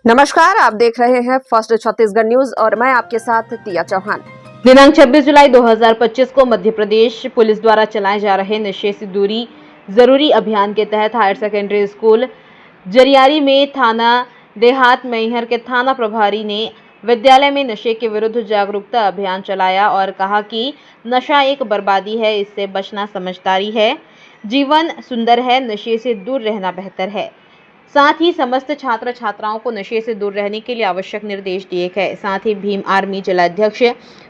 नमस्कार, आप देख रहे हैं फर्स्ट छत्तीसगढ़ न्यूज और मैं आपके साथ तिया चौहान। दिनांक 26 जुलाई 2025 को मध्य प्रदेश पुलिस द्वारा चलाए जा रहे नशे से दूरी जरूरी अभियान के तहत हायर सेकेंडरी स्कूल जरियारी में थाना देहात मैहर के थाना प्रभारी ने विद्यालय में नशे के विरुद्ध जागरूकता अभियान चलाया और कहा कि नशा एक बर्बादी है, इससे बचना समझदारी है, जीवन सुंदर है, नशे से दूर रहना बेहतर है। साथ ही समस्त छात्र छात्राओं को नशे से दूर रहने के लिए आवश्यक निर्देश दिए गए। साथ ही भीम आर्मी जिलाध्यक्ष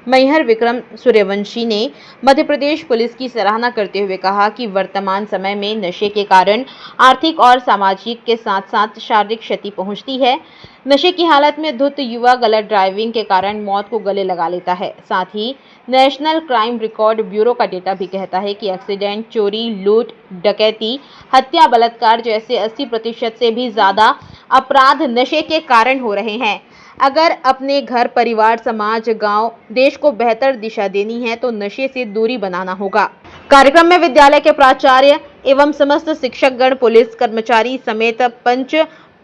मैहर विक्रम सूर्यवंशी ने मध्य प्रदेश पुलिस की सराहना करते हुए कहा कि वर्तमान समय में नशे के कारण आर्थिक और सामाजिक के साथ साथ शारीरिक क्षति पहुंचती है। नशे की हालत में धुत युवा गलत ड्राइविंग के कारण मौत को गले लगा लेता है। साथ ही नेशनल क्राइम रिकॉर्ड ब्यूरो का डेटा भी कहता है कि एक्सीडेंट, चोरी, लूट, डकैती, हत्या, बलात्कार जैसे 80% से भी ज्यादा अपराध नशे के कारण हो रहे हैं। अगर अपने घर, परिवार, समाज, गांव, देश को बेहतर दिशा देनी है तो नशे से दूरी बनाना होगा। कार्यक्रम में विद्यालय के प्राचार्य एवं समस्त शिक्षकगण, पुलिस कर्मचारी समेत पंच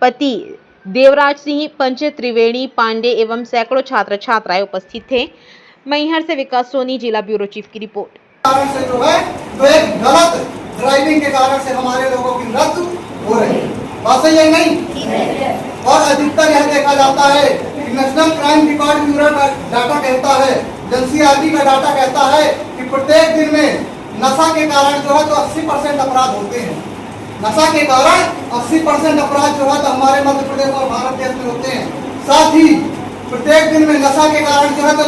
पति देवराज सिंह, पंच त्रिवेणी पांडे एवं सैकड़ों छात्र छात्राएं उपस्थित थे। मैहर से विकास सोनी, जिला ब्यूरो चीफ की रिपोर्ट। कारण से जो है तो एक गलत ड्राइविंग के कारण से हमारे लोगों की मृत्यु हो रही है। बात सही है नहीं? और अधिकतर यह देखा जाता है कि नेशनल क्राइम रिकॉर्ड ब्यूरो का डाटा कहता है, एनसीआरबी का डाटा कहता है कि प्रत्येक दिन में नशा के कारण जो है तो 80% अपराध होते हैं। नशा के कारण 80% अपराध जो है तो हमारे मध्य प्रदेश और भारत देश में होते हैं। साथ ही प्रत्येक दिन में नशा के कारण जो है तो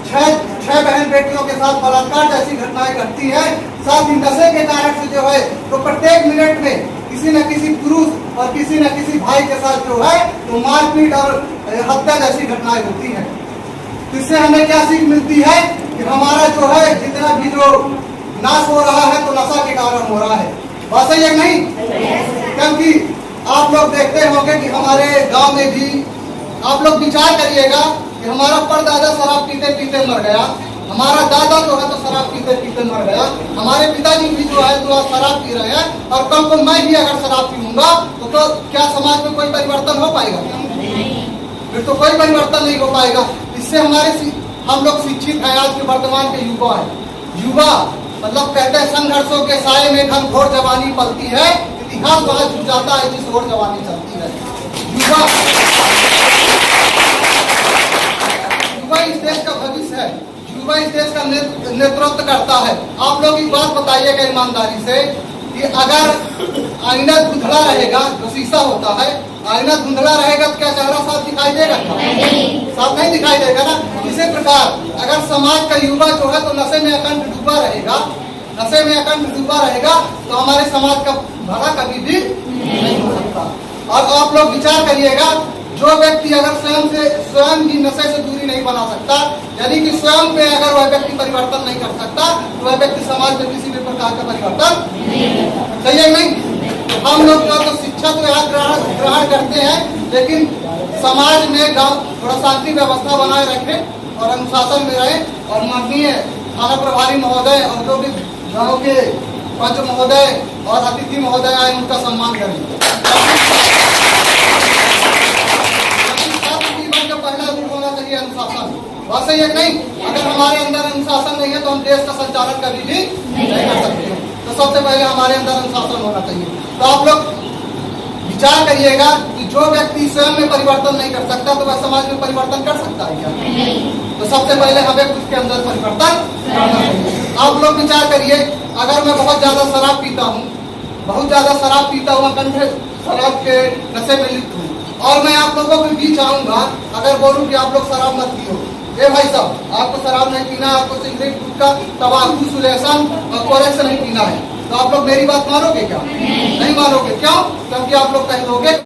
छह बहन बेटियों के साथ बलात्कार जैसी घटनाएं घटती है। साथ ही नशे के कारण से जो है तो प्रत्येक मिनट में किसी न किसी पुरुष और किसी न किसी भाई के साथ जो है तो मारपीट और हत्या जैसी घटनाएं होती हैं। इससे हमें क्या सीख मिलती है कि हमारा जो है जितना भी जो नाश हो रहा है तो नशा के कारण हो रहा है। बात सही है नहीं? क्योंकि आप लोग देखते होंगे कि हमारे गांव में भी आप लोग विचार करिएगा कि हमारा परदादा शराब पीते पीते मर गया, हमारा दादा जो है तो शराब पीते पीते मर गया, हमारे पिताजी भी जो है तो शराब पी रहे हैं और कल को मैं भी अगर शराब पीऊंगा तो क्या समाज में कोई परिवर्तन हो पाएगा? फिर तो कोई परिवर्तन नहीं हो पाएगा। इससे हम लोग शिक्षित हैं। आज के वर्तमान के युवा मतलब कहते हैं संघर्षों के साए में घनघोर जवानी पलती है, इतिहास वहां छूट जाता है जिस ओर जवानी चलती है। युवा इस देश का भविष्य है, युवा इस देश का नेतृत्व करता है। आप लोग एक बात बताइएगा ईमानदारी से कि अगर आईना धुंधला रहेगा, जो शीशा होता है, आईना धुंधला रहेगा तो क्या चेहरा साफ दिखाई देगा? साफ नहीं दिखाई देगा ना। इसी प्रकार अगर समाज का युवा जो है तो नशे में अखंड डूबा रहेगा तो हमारे समाज का भला कभी भी नहीं हो सकता। और आप लोग विचार करिएगा, जो व्यक्ति अगर स्वयं भी नशे से दूरी नहीं बना सकता, यानी कि स्वयं पे अगर वह व्यक्ति परिवर्तन नहीं कर सकता तो वह व्यक्ति समाज में किसी भी प्रकार का परिवर्तन सही है नहीं? हम लोग जो तो शिक्षा तो यहाँ ग्रहण करते हैं, लेकिन समाज में गांव थोड़ा शांति व्यवस्था बनाए रखें और अनुशासन में रहे और माननीय थाना प्रभारी महोदय और जो भी गाँव के पंच महोदय और अतिथि महोदय आए उनका सम्मान करें। पहला रूल होना चाहिए अनुशासन। बात सही है नहीं? अगर हमारे अंदर अनुशासन नहीं है तो हम देश का संचालन कभी भी नहीं कर सकते। तो सबसे पहले हमारे अंदर अनुशासन होना चाहिए। तो आप लोग विचार करिएगा कि जो व्यक्ति स्वयं में परिवर्तन नहीं कर सकता तो वह समाज में परिवर्तन कर सकता है क्या? तो सबसे पहले हमें उसके अंदर परिवर्तन करना चाहिए। आप लोग विचार करिए, अगर मैं बहुत ज्यादा शराब पीता हूँ, अखंड शराब के नशे में लिप्त हूँ और मैं आप लोगों के बीच आऊंगा, अगर बोलूं कि आप लोग शराब मत पियो, ये भाई साहब आपको शराब नहीं पीना, आपको सिगरेट, गुटखा, तंबाकू, सुलेसन और कोरेक्स नहीं पीना है, तो आप लोग मेरी बात मानोगे क्या? नहीं मानोगे। क्यों? क्योंकि आप लोग कह दोगे